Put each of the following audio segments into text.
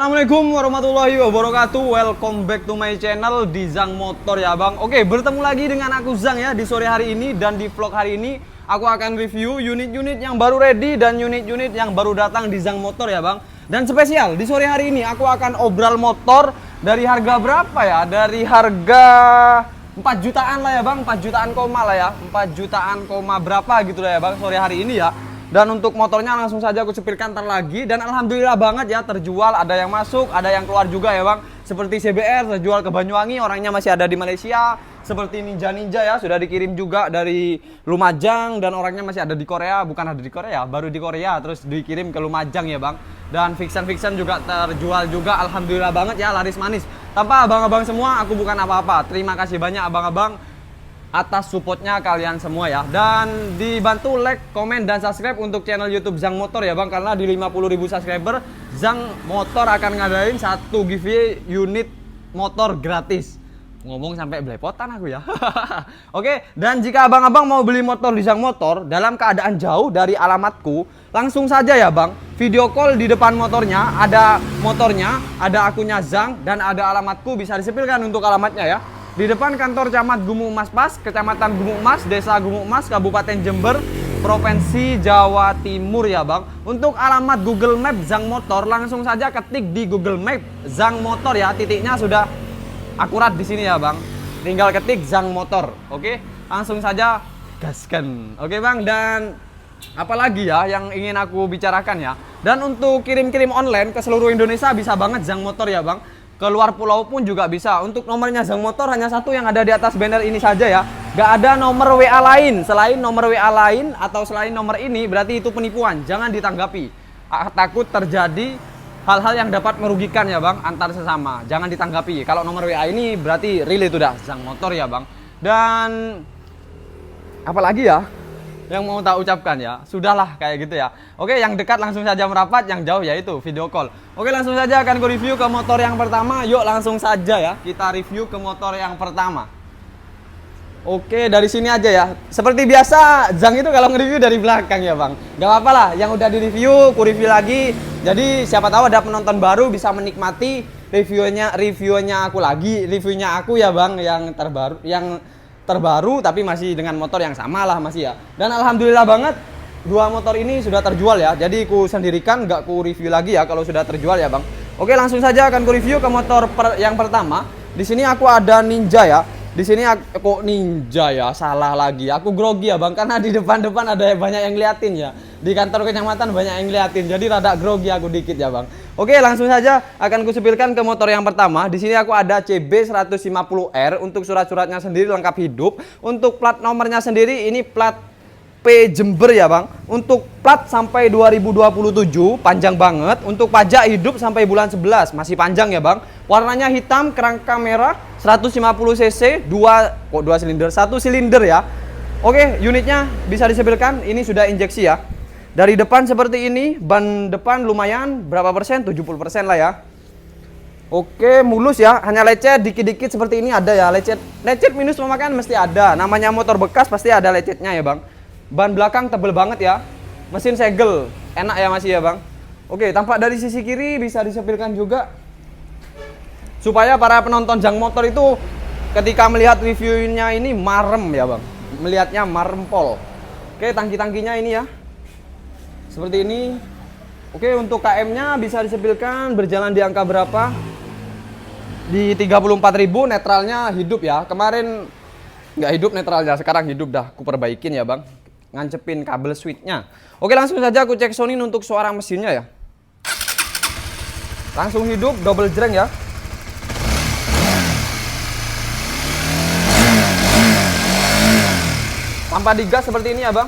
Assalamualaikum warahmatullahi wabarakatuh. Welcome back to my channel di Zang Motor ya bang. Oke, bertemu lagi dengan aku Zang ya di sore hari ini. Dan di vlog hari ini aku akan review unit-unit yang baru ready dan unit-unit yang baru datang di Zang Motor ya bang. Dan spesial di sore hari ini aku akan obral motor dari harga berapa ya? Dari harga 4 jutaan lah ya bang, 4 jutaan koma lah ya, 4 jutaan koma berapa gitu lah ya bang sore hari ini ya. Dan untuk motornya langsung saja aku cepilkan ntar lagi. Dan alhamdulillah banget ya, terjual, ada yang masuk, ada yang keluar juga ya bang. Seperti CBR terjual ke Banyuwangi, orangnya masih ada di Malaysia. Seperti Ninja ya, sudah dikirim juga dari Lumajang. Dan orangnya masih ada di Korea, bukan ada di Korea, baru di Korea. Terus dikirim ke Lumajang ya bang. Dan Vixen juga terjual juga, alhamdulillah banget ya, laris manis. Tanpa abang-abang semua, aku bukan apa-apa. Terima kasih banyak abang-abang atas supportnya kalian semua ya. Dan dibantu like, komen, dan subscribe untuk channel YouTube Zang Motor ya bang. Karena di 50.000 subscriber Zang Motor akan ngadain satu giveaway unit motor gratis. Ngomong sampai belepotan aku ya. Oke, dan jika abang-abang mau beli motor di Zang Motor dalam keadaan jauh dari alamatku, langsung saja ya bang, video call di depan motornya, ada motornya, ada akunnya Zang, dan ada alamatku, bisa disepilkan untuk alamatnya ya. Di depan kantor Camat Gumuk Mas Pas, Kecamatan Gumuk Mas, Desa Gumuk Mas, Kabupaten Jember, Provinsi Jawa Timur ya bang. Untuk alamat Google Map Zang Motor, langsung saja ketik di Google Map Zang Motor ya. Titiknya sudah akurat di sini ya bang. Tinggal ketik Zang Motor. Oke, langsung saja gaskan. Oke bang, dan apalagi ya yang ingin aku bicarakan ya. Dan untuk kirim-kirim online ke seluruh Indonesia bisa banget Zang Motor ya bang. Keluar pulau pun juga bisa. Untuk nomornya Zang Motor hanya satu yang ada di atas banner ini saja ya. Gak ada nomor WA lain. Selain nomor WA lain atau selain nomor ini berarti itu penipuan. Jangan ditanggapi. Takut terjadi hal-hal yang dapat merugikan ya bang antar sesama. Jangan ditanggapi. Kalau nomor WA ini berarti real itu dah Zang Motor ya bang. Dan apalagi ya yang mau tak ucapkan ya, sudahlah kayak gitu ya. Oke, yang dekat langsung saja merapat, yang jauh yaitu video call. Oke, langsung saja akan gue review ke motor yang pertama. Yuk langsung saja ya, kita review ke motor yang pertama. Oke, dari sini aja ya. Seperti biasa, Zang itu kalau nge-review dari belakang ya bang. Gak apa-apa lah, yang udah di-review, ku review lagi. Jadi siapa tahu ada penonton baru bisa menikmati reviewnya aku lagi. Reviewnya aku ya bang, yang terbaru tapi masih dengan motor yang sama lah masih ya. Dan alhamdulillah banget dua motor ini sudah terjual ya. Jadi ku sendirikan, nggak ku review lagi ya kalau sudah terjual ya bang. Oke, langsung saja akan ku review ke motor yang pertama. Di sini aku ada Ninja ya. Di sini kok Ninja ya, salah lagi. Aku grogi ya bang karena di depan-depan ada banyak yang ngeliatin ya. Di kantor kecamatan banyak yang ngeliatin. Jadi rada grogi aku dikit ya bang. Oke, langsung saja akan kusepilkan ke motor yang pertama. Di sini aku ada CB150R. Untuk surat-suratnya sendiri lengkap hidup. Untuk plat nomornya sendiri ini plat P Jember ya bang. Untuk plat sampai 2027 panjang banget. Untuk pajak hidup sampai bulan 11 masih panjang ya bang. Warnanya hitam, kerangka merah, 150 cc, 1 silinder ya. Oke, unitnya bisa disepilkan. Ini sudah injeksi ya. Dari depan seperti ini, ban depan lumayan, berapa persen? 70% lah ya. Oke, mulus ya, hanya lecet dikit-dikit seperti ini ada ya. Lecet minus pemakaian mesti ada. Namanya motor bekas pasti ada lecetnya ya bang. Ban belakang tebel banget ya. Mesin segel, enak ya masih ya bang. Oke, tampak dari sisi kiri bisa disepilkan juga. Supaya para penonton Zang Motor itu ketika melihat reviewnya ini marem ya bang. Melihatnya marem pol. Oke, tangki-tangkinya ini ya. Seperti ini. Oke, untuk KM-nya bisa disepilkan berjalan di angka berapa? Di 34.000, netralnya hidup ya. Kemarin nggak hidup netralnya, sekarang hidup dah. Aku perbaikin ya bang. Ngancepin kabel switch-nya. Oke, langsung saja aku cek sounding untuk suara mesinnya ya. Langsung hidup, double jreng ya. Tanpa digas seperti ini ya bang.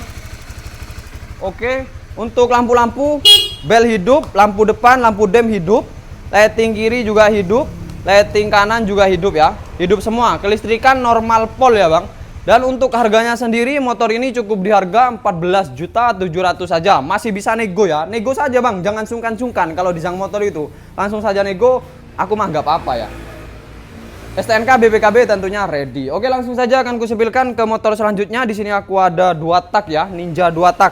Oke, untuk lampu-lampu bel hidup, lampu depan, lampu dem hidup, lighting kiri juga hidup, lighting kanan juga hidup ya. Hidup semua, kelistrikan normal pol ya bang. Dan untuk harganya sendiri motor ini cukup di harga 14.700.000 saja. Masih bisa nego ya. Nego saja bang, jangan sungkan-sungkan kalau di Zang Motor itu. Langsung saja nego, aku mah nggak apa-apa ya. STNK BPKB tentunya ready. Oke, langsung saja akan kusepilkan ke motor selanjutnya. Di sini aku ada 2 tak ya, Ninja 2 tak.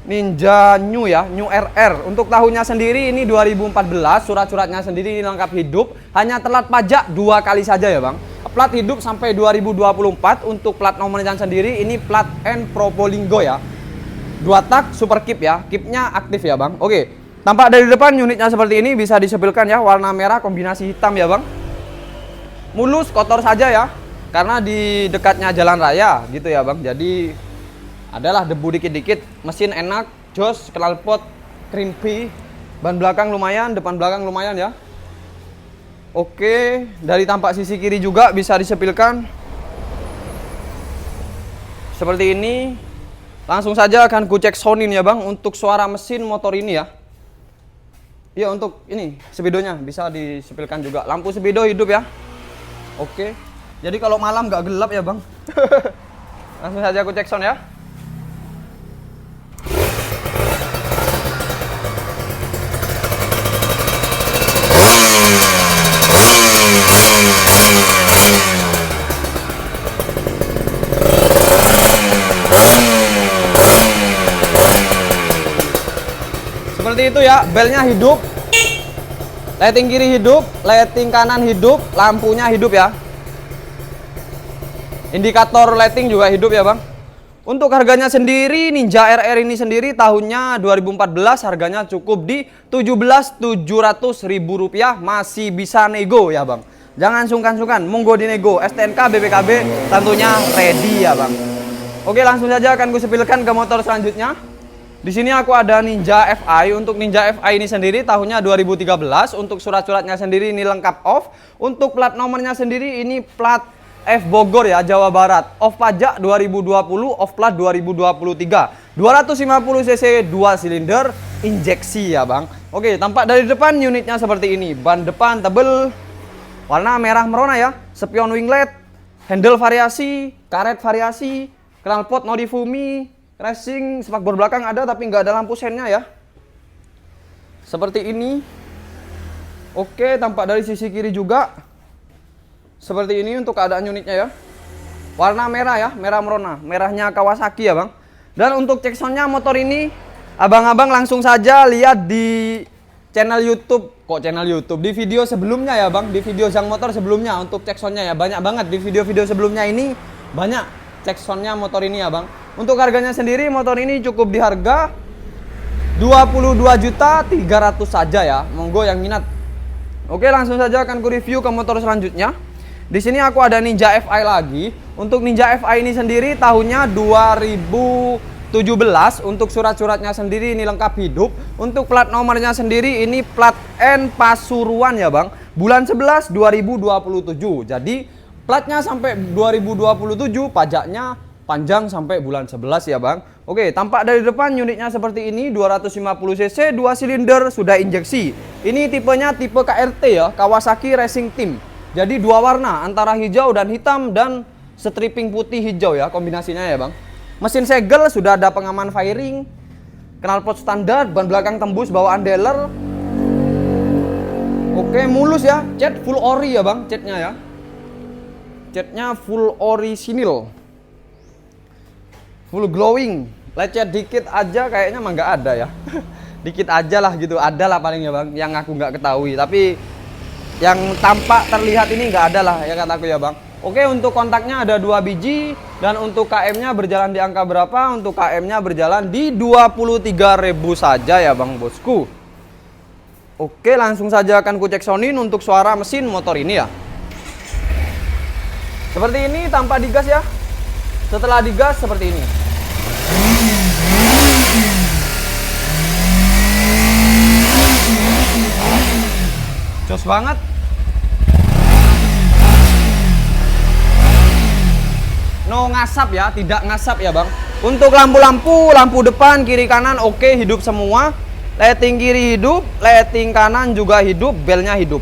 Ninja New ya, New RR. Untuk tahunnya sendiri ini 2014, surat-suratnya sendiri ini lengkap hidup, hanya telat pajak 2 kali saja ya Bang. Plat hidup sampai 2024. Untuk plat nomornya sendiri ini plat N Probolinggo ya. 2 tak super keep ya, keepnya aktif ya Bang. Oke, tampak dari depan unitnya seperti ini, bisa disepilkan ya, warna merah kombinasi hitam ya Bang. Mulus, kotor saja ya, karena di dekatnya jalan raya gitu ya Bang. Jadi adalah debu dikit-dikit, mesin enak, jos, knalpot, crimpy, ban belakang lumayan, depan belakang lumayan ya. Oke, dari tampak sisi kiri juga bisa disepilkan seperti ini. Langsung saja akan ku cek soundin ya Bang, untuk suara mesin motor ini ya. Iya, untuk ini speedonya bisa disepilkan juga, lampu speedo hidup ya. Oke, jadi kalau malam nggak gelap ya Bang. Langsung saja aku cek sound ya. Seperti itu ya, belnya hidup, lighting kiri hidup, lighting kanan hidup, lampunya hidup ya. Indikator lighting juga hidup ya Bang. Untuk harganya sendiri, Ninja RR ini sendiri tahunnya 2014, harganya cukup di Rp17.700.000, masih bisa nego ya Bang. Jangan sungkan-sungkan, monggo dinego. STNK BPKB tentunya ready ya Bang. Oke, langsung saja akan gue sepilkan ke motor selanjutnya. Di sini aku ada Ninja FI. Untuk Ninja FI ini sendiri tahunnya 2013. Untuk surat-suratnya sendiri ini lengkap off. Untuk plat nomornya sendiri ini plat F Bogor ya, Jawa Barat. Off pajak 2020, off plat 2023. 250 cc 2 silinder injeksi ya Bang. Oke, tampak dari depan unitnya seperti ini. Ban depan tebel, warna merah merona ya. Spion winglet, handle variasi, karet variasi, knalpot no difumi, racing, spakbor belakang ada tapi nggak ada lampu sennya ya. Seperti ini. Oke, tampak dari sisi kiri juga seperti ini untuk keadaan unitnya ya. Warna merah ya, merah merona, merahnya Kawasaki ya Bang. Dan untuk cek soundnya motor ini, abang-abang langsung saja lihat di channel YouTube. Kok channel YouTube? Di video sebelumnya ya Bang, di video Zhang Motor sebelumnya untuk cek soundnya ya. Banyak banget di video-video sebelumnya ini, banyak cek soundnya motor ini ya Bang. Untuk harganya sendiri motor ini cukup di harga 22.300.000 saja ya. Monggo yang minat. Oke, langsung saja akan ku review ke motor selanjutnya. Di sini aku ada Ninja FI lagi. Untuk Ninja FI ini sendiri tahunnya 2017. Untuk surat-suratnya sendiri ini lengkap hidup. Untuk plat nomornya sendiri ini plat N Pasuruan ya Bang. Bulan 11 2027. Jadi platnya sampai 2027, pajaknya panjang sampai bulan 11 ya Bang. Oke, tampak dari depan unitnya seperti ini, 250 cc 2 silinder sudah injeksi. Ini tipenya tipe KRT ya, Kawasaki Racing Team. Jadi 2 warna, antara hijau dan hitam dan stripping putih hijau ya kombinasinya ya Bang. Mesin segel sudah ada pengaman fairing, knalpot standar, ban belakang tembus bawaan dealer. Oke, mulus ya, cat full ori ya Bang, catnya ya. Catnya full orisinil, full glowing. Lecet dikit aja kayaknya mah nggak ada ya. Dikit aja lah gitu, ada lah paling ya Bang, yang aku nggak ketahui. Tapi yang tampak terlihat ini nggak ada lah ya kataku ya Bang. Oke, untuk kontaknya ada 2 biji. Dan untuk KM-nya berjalan di angka berapa? Untuk KM-nya berjalan di 23.000 saja ya Bang bosku. Oke, langsung saja akan ku cek soundin untuk suara mesin motor ini ya. Seperti ini tanpa digas ya. Setelah digas seperti ini. Jos banget. No ngasap ya, tidak ngasap ya Bang. Untuk lampu-lampu, lampu depan, kiri kanan oke, hidup semua. Lighting kiri hidup, lighting kanan juga hidup, belnya hidup.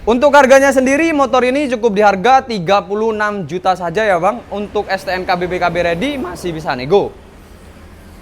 Untuk harganya sendiri motor ini cukup di harga 36 juta saja ya Bang. Untuk STNK BPKB ready masih bisa nego.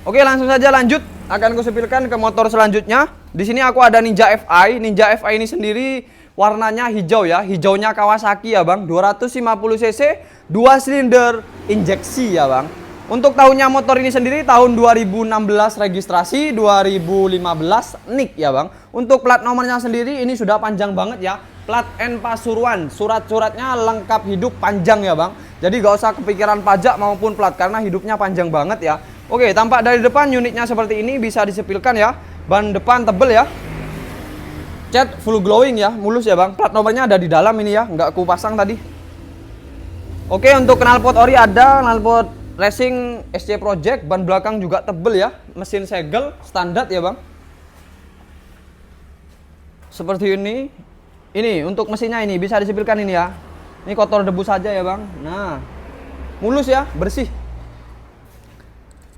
Oke, langsung saja lanjut. Akan kusepilkan ke motor selanjutnya. Di sini aku ada Ninja FI. Ninja FI ini sendiri warnanya hijau ya. Hijaunya Kawasaki ya Bang. 250 cc 2 silinder injeksi ya Bang. Untuk tahunnya motor ini sendiri tahun 2016 registrasi, 2015 NIK ya bang. Untuk plat nomornya sendiri ini sudah panjang banget ya. Plat N Pasuruan, surat-suratnya lengkap hidup panjang ya bang. Jadi gak usah kepikiran pajak maupun plat karena hidupnya panjang banget ya. Oke, tampak dari depan unitnya seperti ini, bisa disepilkan ya. Ban depan tebel ya. Cat full glowing ya, mulus ya bang. Plat nomornya ada di dalam ini ya, nggak aku pasang tadi. Oke, untuk knalpot ori ada, knalpot Racing SC Project, ban belakang juga tebel ya, mesin segel standar ya bang. Seperti ini. Ini untuk mesinnya ini bisa disipilkan ini ya. Ini kotor debu saja ya bang. Nah, mulus ya, bersih.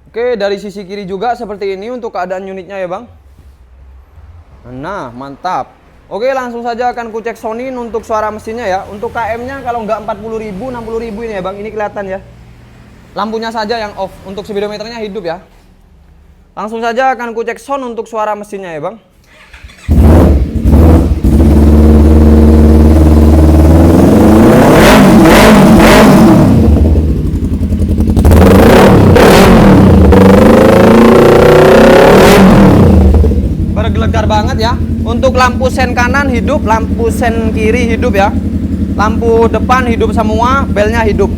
Oke, dari sisi kiri juga seperti ini untuk keadaan unitnya ya bang. Nah, mantap. Oke, langsung saja akan ku cek sonin untuk suara mesinnya ya. Untuk KM-nya kalau nggak 40.000, 60.000 ini ya bang. Ini kelihatan ya. Lampunya saja yang off, untuk speedometernya hidup ya. Langsung saja akan ku cek sound untuk suara mesinnya ya bang. Bergelegar banget ya. Untuk lampu sen kanan hidup, lampu sen kiri hidup ya. Lampu depan hidup semua, belnya hidup.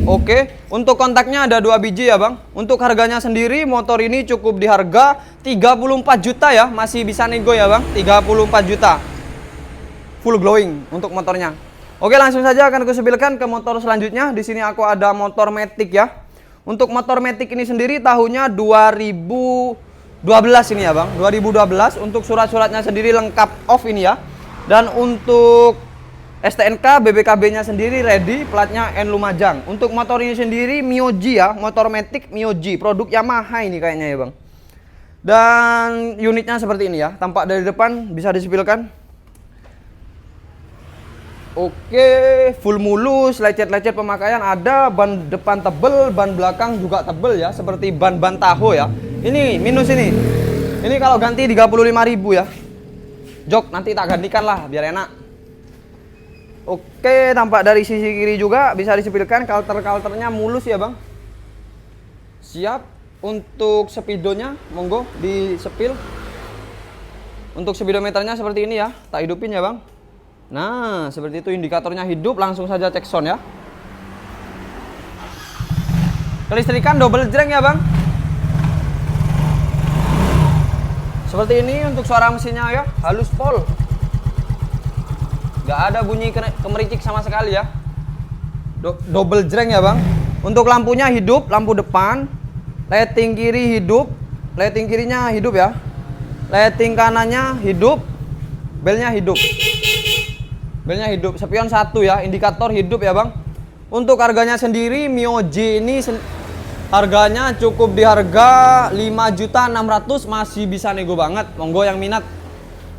Oke, untuk kontaknya ada 2 biji ya bang. Untuk harganya sendiri motor ini cukup di harga 34 juta ya. Masih bisa nego ya bang, 34 juta. Full glowing untuk motornya. Oke, langsung saja akan aku sepilkan ke motor selanjutnya. Di sini aku ada motor Matic ya. Untuk motor Matic ini sendiri tahunnya 2012 ini ya bang. 2012, untuk surat-suratnya sendiri lengkap off ini ya. Dan untuk STNK BBKB-nya sendiri ready, platnya N Lumajang. Untuk motor ini sendiri Mioji ya, motor Matic Mioji, produk Yamaha ini kayaknya ya bang. Dan unitnya seperti ini ya, tampak dari depan bisa disipilkan. Oke, full mulus, lecet-lecet pemakaian ada, ban depan tebel, ban belakang juga tebel ya, seperti ban-ban Tahoe ya. Ini minus ini. Ini kalau ganti 35.000 ya. Jok nanti tak gantikan lah biar enak. Oke, tampak dari sisi kiri juga bisa disepilkan, kalter-kalternya mulus ya bang. Siap. Untuk speedonya monggo disepil. Untuk speedometernya seperti ini ya, tak hidupin ya bang. Nah, seperti itu, indikatornya hidup. Langsung saja cek sound ya. Kelistrikan double jreng ya bang. Seperti ini untuk suara mesinnya ya, halus pol. Gak ada bunyi kemericik sama sekali ya. Double jreng ya bang. Untuk lampunya hidup, lampu depan. Lighting kiri hidup. Lighting kirinya hidup ya. Lighting kanannya hidup. Belnya hidup. Belnya hidup. Spion 1 ya, indikator hidup ya bang. Untuk harganya sendiri Mioji ini harganya cukup di harga 5.600.000, masih bisa nego banget. Monggo yang minat.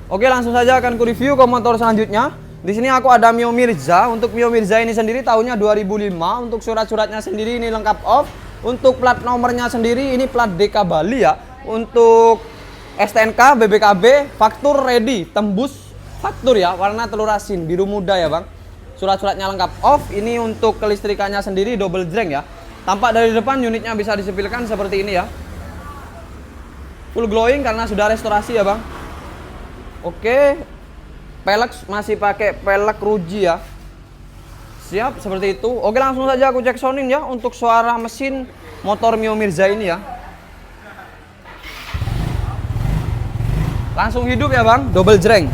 Oke, langsung saja akan ku review ke motor selanjutnya. Di sini aku ada Mio Mirza. Untuk Mio Mirza ini sendiri tahunnya 2005. Untuk surat-suratnya sendiri ini lengkap off. Untuk plat nomornya sendiri ini plat DK Bali ya. Untuk STNK BBKB faktur ready, tembus faktur ya, warna telur asin biru muda ya bang. Surat-suratnya lengkap off. Ini untuk kelistrikannya sendiri double jreng ya. Tampak dari depan unitnya bisa disepilkan seperti ini ya. Full glowing karena sudah restorasi ya bang. Oke, pelek masih pakai pelek ruji ya. Siap, seperti itu. Oke, langsung saja aku cek soundin ya untuk suara mesin motor Mio Mirza ini ya. Langsung hidup ya bang, double jreng.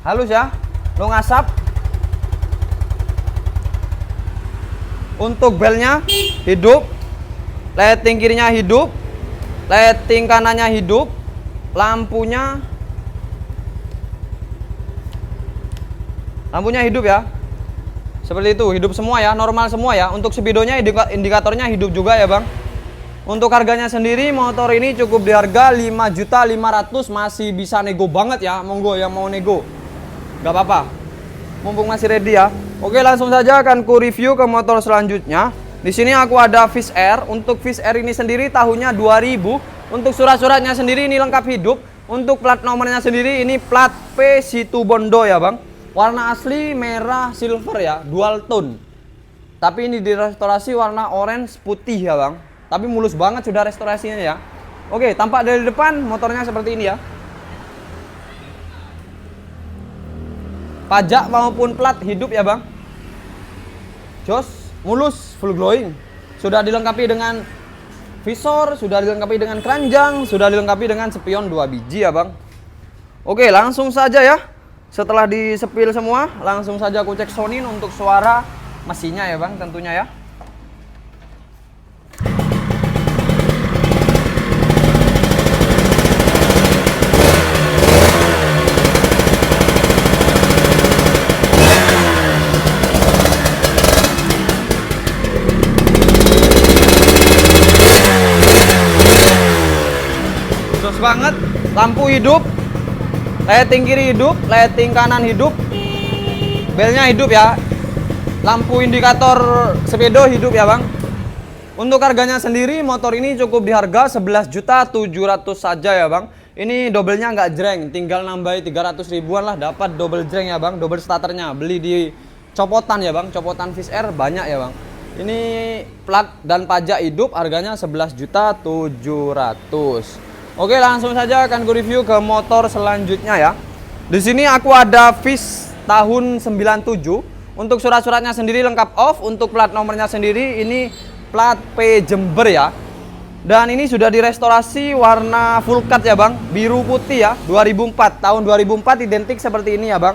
Halus ya, lo ngasap. Untuk belnya hidup. Lighting kirinya hidup. Lighting kanannya hidup. Lampunya hidup ya. Seperti itu, hidup semua ya, normal semua ya. Untuk speedonya indikatornya hidup juga ya bang. Untuk harganya sendiri motor ini cukup di harga 5.500.000, masih bisa nego banget ya. Monggo yang mau nego, gak apa-apa, mumpung masih ready ya. Oke, langsung saja akan ku review ke motor selanjutnya. Di sini aku ada Fish Air. Untuk Fish Air ini sendiri tahunnya 2000. Untuk surat-suratnya sendiri ini lengkap hidup. Untuk plat nomornya sendiri ini plat P Situbondo ya bang. Warna asli merah silver ya, dual tone. Tapi ini direstorasi warna orange putih ya bang. Tapi mulus banget sudah restorasinya ya. Oke, tampak dari depan motornya seperti ini ya. Pajak maupun plat hidup ya bang. Jos, mulus, full glowing. Sudah dilengkapi dengan visor, sudah dilengkapi dengan keranjang, sudah dilengkapi dengan spion 2 biji ya bang. Oke, langsung saja ya. Setelah disepil semua, langsung saja aku cek sonin untuk suara mesinnya ya bang, tentunya ya. Terus banget, lampu hidup, lighting kiri hidup, lighting kanan hidup, belnya hidup ya. Lampu indikator sepedo hidup ya bang. Untuk harganya sendiri motor ini cukup di harga 11.700.000 saja ya bang. Ini double-nya nggak jreng, tinggal nambahin 300 ribuan lah dapat double jreng ya bang, double starternya. Beli di copotan ya bang, copotan Fish Air banyak ya bang. Ini plat dan pajak hidup, harganya 11.700.000. Oke, langsung saja akan gue review ke motor selanjutnya ya. Di sini aku ada Fish tahun 97. Untuk surat-suratnya sendiri lengkap off. Untuk plat nomornya sendiri ini plat P Jember ya. Dan ini sudah direstorasi warna full cut ya bang, biru putih ya, 2004. Tahun 2004 identik seperti ini ya bang.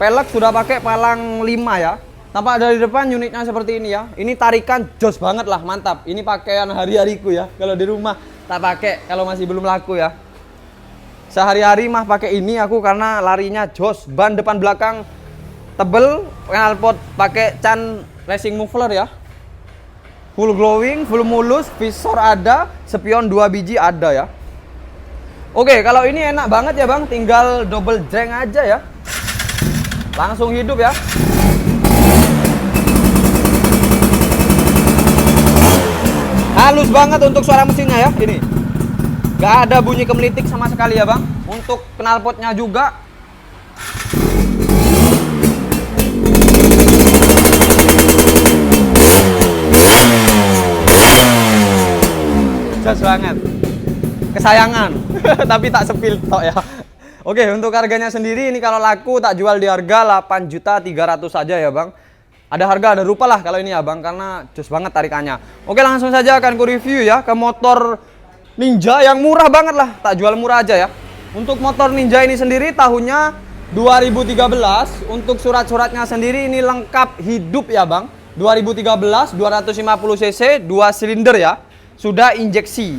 Pelek sudah pakai palang 5 ya. Tampak dari depan unitnya seperti ini ya. Ini tarikan jos banget lah, mantap. Ini pakaian hari-hariku ya. Kalau di rumah tak pakai, kalau masih belum laku ya. Sehari-hari mah pakai ini aku karena larinya jos. Ban depan belakang tebel, knalpot pakai can racing muffler ya. Full glowing, full mulus, visor ada, spion 2 biji ada ya. Oke, kalau ini enak banget ya bang, tinggal double jreng aja ya. Langsung hidup ya. Halus banget untuk suara mesinnya ya, ini. Gak ada bunyi kemelitik sama sekali ya bang. Untuk knalpotnya juga jas banget, kesayangan. Tapi tak sepil tok ya. Oke, untuk harganya sendiri ini kalau laku tak jual di harga 8.300.000 saja ya bang. Ada harga ada rupa lah kalau ini ya bang, karena jos banget tarikannya. Oke, langsung saja akan ku review ya ke motor Ninja yang murah banget lah, tak jual murah aja ya. Untuk motor Ninja ini sendiri tahunnya 2013. Untuk surat-suratnya sendiri ini lengkap hidup ya bang. 2013, 250 cc, 2 silinder ya. Sudah injeksi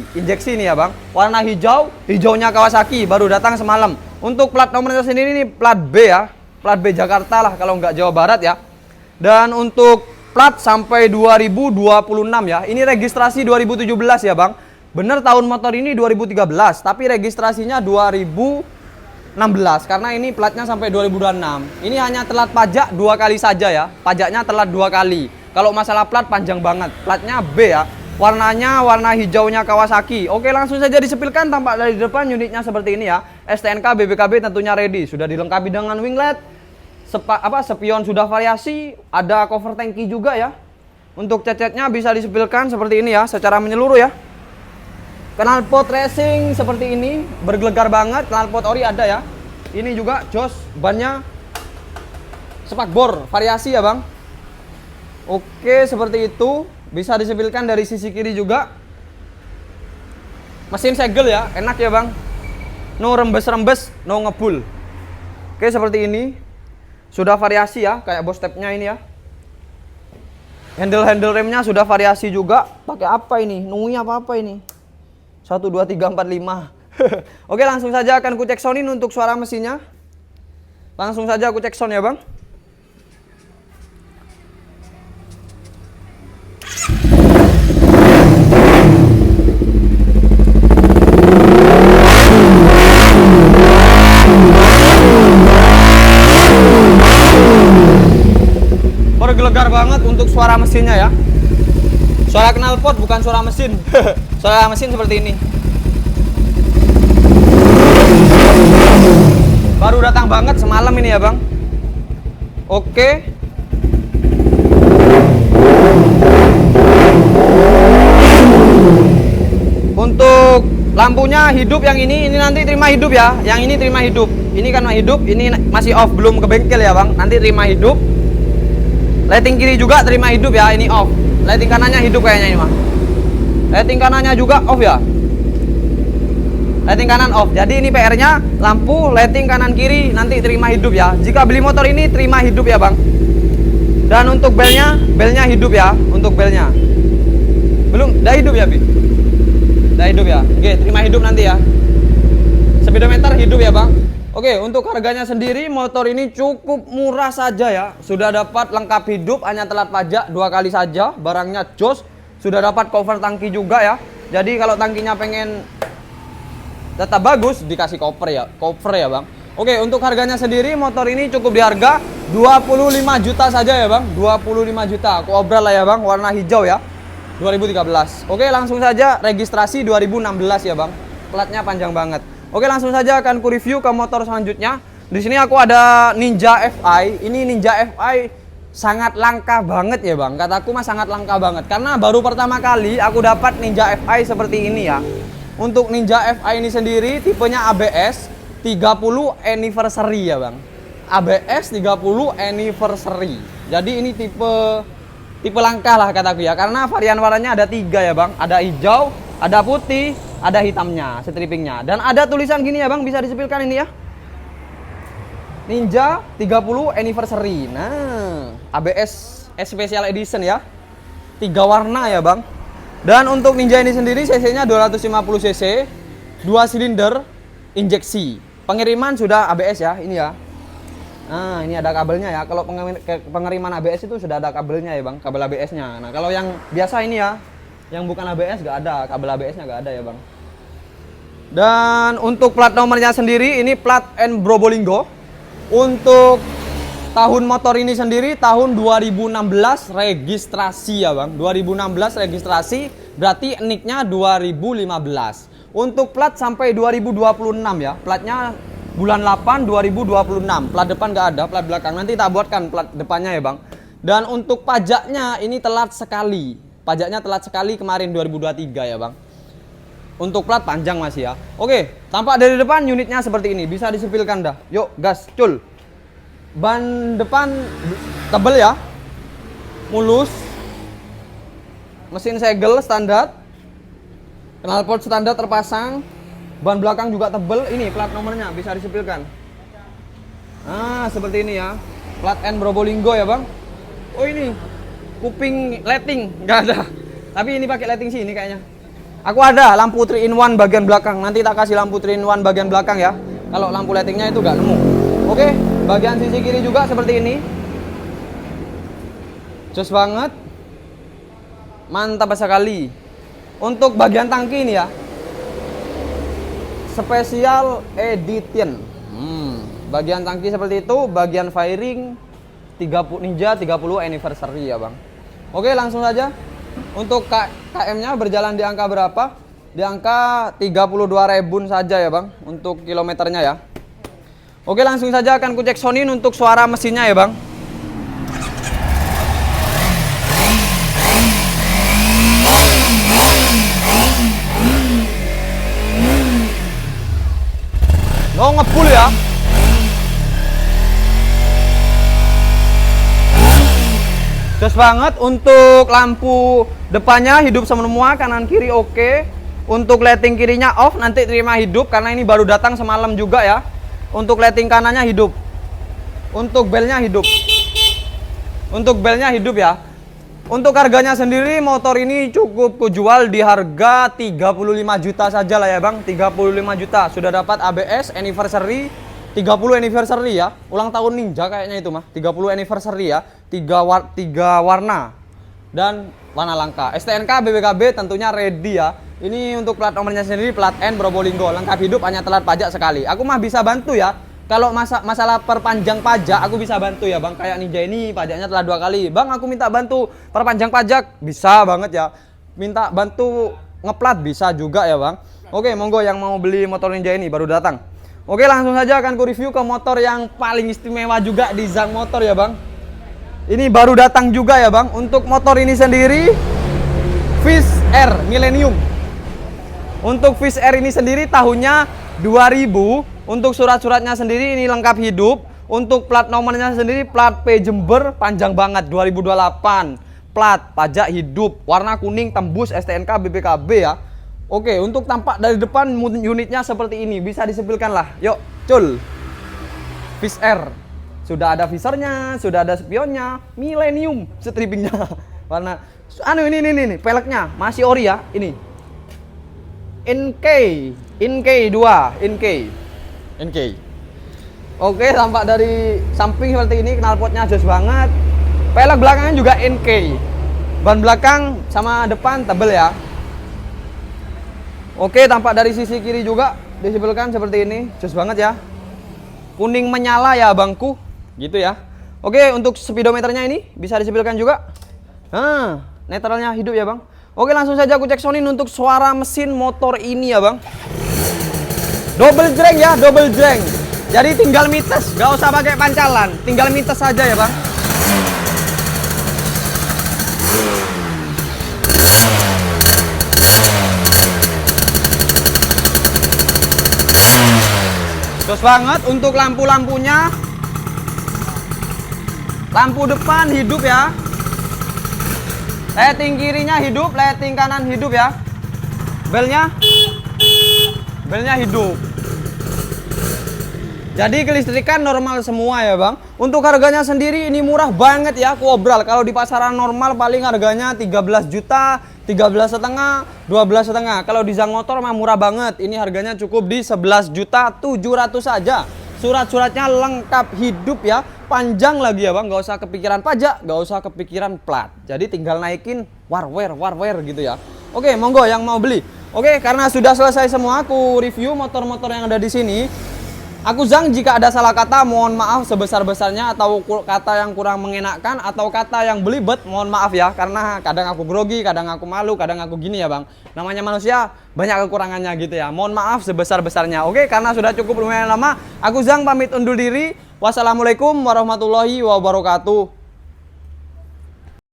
ini ya bang. Warna hijau, hijaunya Kawasaki, baru datang semalam. Untuk plat nomornya sendiri ini plat B ya. Plat B Jakarta lah kalau nggak Jawa Barat ya. Dan untuk plat sampai 2026 ya. Ini registrasi 2017 ya bang. Bener tahun motor ini 2013, tapi registrasinya 2016 karena ini platnya sampai 2026. Ini hanya telat pajak 2 kali saja ya. Pajaknya telat 2 kali. Kalau masalah plat panjang banget. Platnya B ya. Warnanya warna hijaunya Kawasaki. Oke, langsung saja disepilkan. Tampak dari depan unitnya seperti ini ya. STNK BBKB tentunya ready. Sudah dilengkapi dengan winglet. Spion sudah variasi. Ada cover tangki juga ya. Untuk cat-catnya bisa disepilkan seperti ini ya, secara menyeluruh ya. Knalpot racing seperti ini, bergelegar banget. Knalpot ori ada ya. Ini juga jos, bannya spakbor variasi ya bang. Oke, seperti itu. Bisa disepilkan dari sisi kiri juga. Mesin segel ya, enak ya bang. No rembes-rembes, no ngebul. Oke, seperti ini. Sudah variasi ya, kayak bos stepnya ini ya. Handle remnya sudah variasi juga. Pakai apa ini? Nui apa ini? 1, 2, 3, 4, 5. Oke, langsung saja akan ku cek soundin untuk suara mesinnya. Langsung saja aku cek sound ya bang. Bergelegar banget untuk suara mesinnya ya. Suara knalpot bukan suara mesin. Suara mesin seperti ini. Baru datang banget semalam ini ya bang. Oke. Untuk lampunya hidup yang ini nanti terima hidup ya. Yang ini terima hidup. Ini kan hidup, ini masih off, belum ke bengkel ya bang. Nanti terima hidup. Lighting kiri juga terima hidup ya, ini off. Lighting kanannya hidup kayaknya ini mah. Lighting kanannya juga off ya. Lighting kanan off. Jadi ini PR-nya lampu, lighting kanan kiri nanti terima hidup ya. Jika beli motor ini terima hidup ya bang. Dan untuk belnya hidup ya. Untuk belnya belum, udah hidup ya Bi? Udah hidup ya. Oke, terima hidup nanti ya. Speedometer hidup ya bang. Oke, untuk harganya sendiri motor ini cukup murah saja ya. Sudah dapat lengkap hidup, hanya telat pajak 2 kali saja. Barangnya jos. Sudah dapat cover tangki juga ya. Jadi kalau tangkinya pengen tetap bagus dikasih cover ya bang. Oke, untuk harganya sendiri motor ini cukup di harga 25 juta saja ya bang. 25 juta. Aku obral lah ya bang, warna hijau ya. 2013. Oke, langsung saja registrasi 2016 ya bang. Platnya panjang banget. Oke, langsung saja akan ku review ke motor selanjutnya. Di sini aku ada Ninja FI. Ini Ninja FI sangat langka banget ya bang. Kataku mah sangat langka banget karena baru pertama kali aku dapat Ninja FI seperti ini ya. Untuk Ninja FI ini sendiri tipenya ABS 30 anniversary ya bang. ABS 30 anniversary. Jadi ini tipe langka lah kataku ya, karena varian warnanya ada 3 ya bang. Ada hijau, ada putih, ada hitamnya, stripingnya. Dan ada tulisan gini ya bang, bisa disepilkan ini ya, Ninja 30 anniversary. Nah, ABS Special Edition ya, 3 warna ya bang. Dan untuk Ninja ini sendiri cc nya 250 cc, 2 silinder injeksi. Pengiriman sudah ABS ya, ini ya. Nah, ini ada kabelnya ya. Kalau pengiriman ABS itu sudah ada kabelnya ya bang, kabel ABS-nya. Nah, kalau yang biasa ini ya, yang bukan ABS nggak ada, kabel ABS-nya nggak ada ya bang. Dan untuk plat nomornya sendiri, ini plat N Probolinggo. Untuk tahun motor ini sendiri tahun 2016 registrasi ya bang. 2016 registrasi, berarti nicknya 2015. Untuk plat sampai 2026 ya, platnya bulan 8 2026. Plat depan nggak ada, plat belakang nanti tak buatkan plat depannya ya bang. Dan untuk pajaknya ini telat sekali. Pajaknya telat sekali kemarin 2023 ya bang. Untuk plat panjang masih ya. Oke, tampak dari depan unitnya seperti ini. Bisa disepilkan dah. Yuk gas, cul. Ban depan tebel ya, mulus. Mesin segel standar. Knalpot standar terpasang. Ban belakang juga tebel. Ini plat nomornya bisa disepilkan. Nah, seperti ini ya. Plat N Probolinggo ya bang. Oh ini kuping lighting nggak ada. Tapi ini pakai lighting sih ini kayaknya. Aku ada lampu 3-in-1 bagian belakang. Nanti tak kasih lampu 3-in-1 bagian belakang ya. Kalau lampu lightingnya itu nggak nemu. Oke, bagian sisi kiri juga seperti ini. Jos banget. Mantap sekali. Untuk bagian tangki ini ya, Special Edition. Bagian tangki seperti itu, bagian fairing 30 Ninja 30 anniversary ya bang. Oke, langsung saja. Untuk KM-nya berjalan di angka berapa? Di angka 32.000 saja ya bang untuk kilometernya ya. Oke, langsung saja akan ku cek sonin untuk suara mesinnya ya bang. Oh, ngepull ya. Jos banget. Untuk lampu depannya hidup semua, kanan kiri oke. Untuk lighting kirinya off, nanti terima hidup karena ini baru datang semalam juga ya. Untuk lighting kanannya hidup. Untuk belnya hidup. Untuk belnya hidup ya. Untuk harganya sendiri motor ini cukup kujual di harga 35 juta saja lah ya bang. 35 juta sudah dapat ABS anniversary 30 anniversary ya. Ulang tahun Ninja kayaknya itu mah. 30 anniversary ya. 3 warna dan warna langka. STNK BPKB tentunya ready ya. Ini untuk plat nomornya sendiri plat N Probolinggo. Lengkap hidup, hanya telat pajak sekali. Aku mah bisa bantu ya. Kalau masalah perpanjang pajak aku bisa bantu ya bang. Kayak Ninja ini pajaknya telah 2 kali. Bang, aku minta bantu perpanjang pajak, bisa banget ya. Minta bantu ngeplat bisa juga ya bang. Oke, monggo yang mau beli motor Ninja ini baru datang. Oke, langsung saja akan ku review ke motor yang paling istimewa juga di Zhang Motor ya bang. Ini baru datang juga ya bang. Untuk motor ini sendiri Fish Air Millennium. Untuk Fish Air ini sendiri tahunnya 2000. Untuk surat-suratnya sendiri ini lengkap hidup. Untuk plat nomornya sendiri plat P Jember, panjang banget 2028. Plat pajak hidup, warna kuning, tembus STNK BPKB ya. Oke, untuk tampak dari depan unitnya seperti ini. Bisa disepilkan lah. Yuk, cul. Fish Air. Sudah ada visornya, sudah ada spionnya, Millennium strippingnya. Warna ini peleknya masih ori ya, ini. NK 2. Oke, tampak dari samping seperti ini, knalpotnya jos banget. Pelek belakangnya juga NK. Ban belakang sama depan tebel ya. Oke, tampak dari sisi kiri juga disebelkan seperti ini, jos banget ya. Kuning menyala ya bangku. Gitu ya. Oke, untuk speedometernya ini bisa disipilkan juga. Netralnya hidup ya bang. Oke, langsung saja aku cek soundin untuk suara mesin motor ini ya bang. Double jreng ya, double jreng. Jadi tinggal mites, gak usah pakai pancalan, tinggal mites saja ya bang. Terus banget untuk lampu-lampunya. Lampu depan hidup ya. Lighting kirinya hidup, lighting kanan hidup ya. Belnya hidup. Jadi kelistrikan normal semua ya bang. Untuk harganya sendiri ini murah banget ya, aku obral. Kalau di pasaran normal paling harganya 13 juta, 13,5, 12,5. Kalau di Zhang Motor mah murah banget. Ini harganya cukup di 11 juta 700 saja. Surat-suratnya lengkap hidup ya, panjang lagi ya bang, gak usah kepikiran pajak, gak usah kepikiran plat. Jadi tinggal naikin warware gitu ya. Oke, monggo yang mau beli. Oke, karena sudah selesai semua aku review motor-motor yang ada di sini. Aku Zhang, jika ada salah kata mohon maaf sebesar-besarnya, atau kata yang kurang mengenakan atau kata yang belibet mohon maaf ya, karena kadang aku grogi, kadang aku malu, kadang aku gini ya bang. Namanya manusia banyak kekurangannya gitu ya. Mohon maaf sebesar-besarnya. Oke, karena sudah cukup lumayan lama, aku Zhang pamit undur diri. Wassalamualaikum warahmatullahi wabarakatuh.